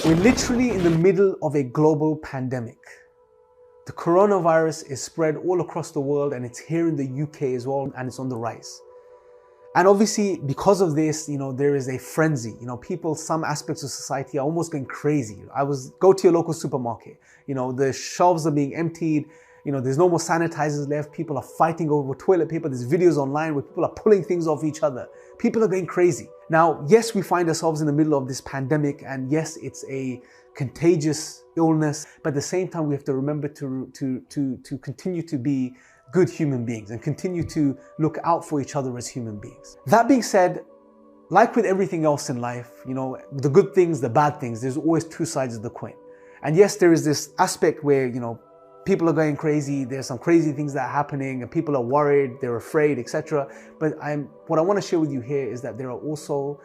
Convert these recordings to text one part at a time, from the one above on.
We're literally in the middle of a global pandemic. The coronavirus is spread all across the world, and it's here in the UK as well, and it's on the rise. And obviously, because of this, there is a frenzy. People, some aspects of society are almost going crazy. Go to your local supermarket. The shelves are being emptied. There's no more sanitizers left. People are fighting over toilet paper. There's videos online where people are pulling things off each other. People are going crazy. Now, yes, we find ourselves in the middle of this pandemic, and yes, it's a contagious illness, but at the same time, we have to remember to continue to be good human beings and continue to look out for each other as human beings. That being said, like with everything else in life, the good things, the bad things, there's always two sides of the coin. And yes, there is this aspect where, people are going crazy, there's some crazy things that are happening and people are worried, they're afraid, etc. But what I want to share with you here is that there are also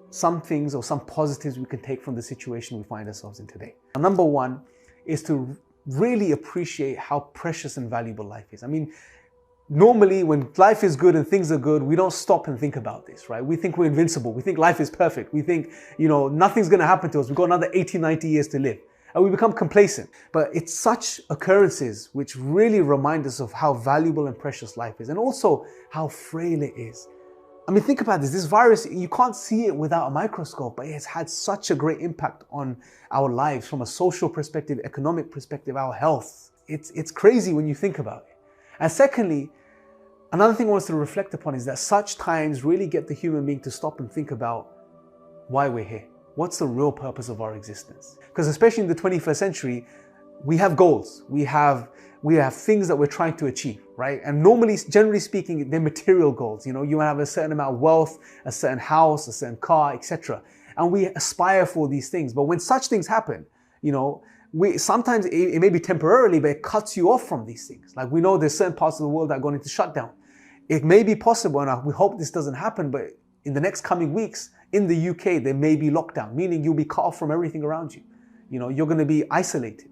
some things or some positives we can take from the situation we find ourselves in today. Number one is to really appreciate how precious and valuable life is. Normally when life is good and things are good, we don't stop and think about this, right? We think we're invincible. We think life is perfect. We think, nothing's going to happen to us. We've got another 80, 90 years to live. And we become complacent. But it's such occurrences which really remind us of how valuable and precious life is, and also how frail it is. Think about this. This virus, you can't see it without a microscope, but it's had such a great impact on our lives from a social perspective, economic perspective, our health. It's crazy when you think about it. And secondly, another thing I want us to reflect upon is that such times really get the human being to stop and think about why we're here. What's the real purpose of our existence? Because especially in the 21st century, we have goals. We have things that we're trying to achieve, right? And normally, generally speaking, they're material goals. You have a certain amount of wealth, a certain house, a certain car, etc. And we aspire for these things. But when such things happen, sometimes it may be temporarily, but it cuts you off from these things. Like we know there's certain parts of the world that are going into shutdown. It may be possible, and we hope this doesn't happen, but in the next coming weeks, in the UK, there may be lockdown, meaning you'll be cut off from everything around you. You're going to be isolated.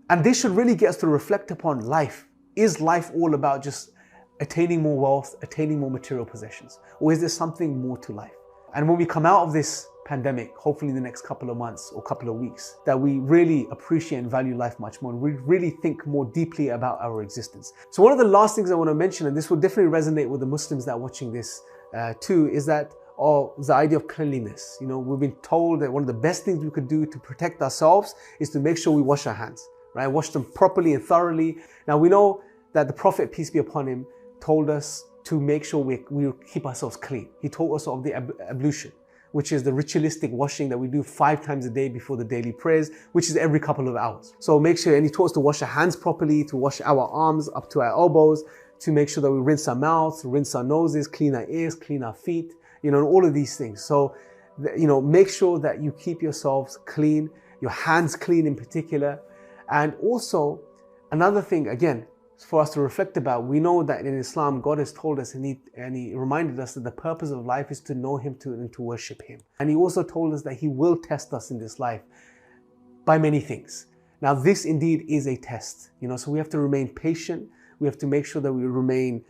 And this should really get us to reflect upon life. Is life all about just attaining more wealth, attaining more material possessions? Or is there something more to life? And when we come out of this pandemic, hopefully in the next couple of months or couple of weeks, that we really appreciate and value life much more, and we really think more deeply about our existence. So one of the last things I want to mention, and this will definitely resonate with the Muslims that are watching this too, is that the idea of cleanliness. We've been told that one of the best things we could do to protect ourselves is to make sure we wash our hands, right? Wash them properly and thoroughly. Now we know that the Prophet, peace be upon him, told us to make sure we keep ourselves clean. He taught us of the ablution, which is the ritualistic washing that we do 5 times a day before the daily prayers, which is every couple of hours. So make sure, and he taught us to wash our hands properly, to wash our arms up to our elbows, to make sure that we rinse our mouths, rinse our noses, clean our ears, clean our feet, and all of these things. So, make sure that you keep yourselves clean, your hands clean in particular. And also, another thing, again, for us to reflect about, we know that in Islam, God has told us and he reminded us that the purpose of life is to know Him and to worship Him. And He also told us that He will test us in this life by many things. Now, this indeed is a test, so we have to remain patient. We have to make sure that we remain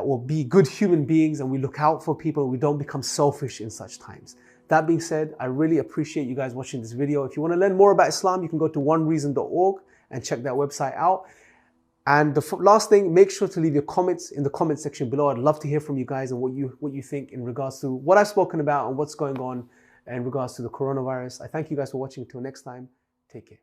or be good human beings, and we look out for people. We don't become selfish in such times. That being said, I really appreciate you guys watching this video. If you want to learn more about Islam, you can go to onereason.org and check that website out. And the last thing, make sure to leave your comments in the comment section below. I'd love to hear from you guys and what you think in regards to what I've spoken about and what's going on in regards to the coronavirus. I thank you guys for watching. Until next time, take care.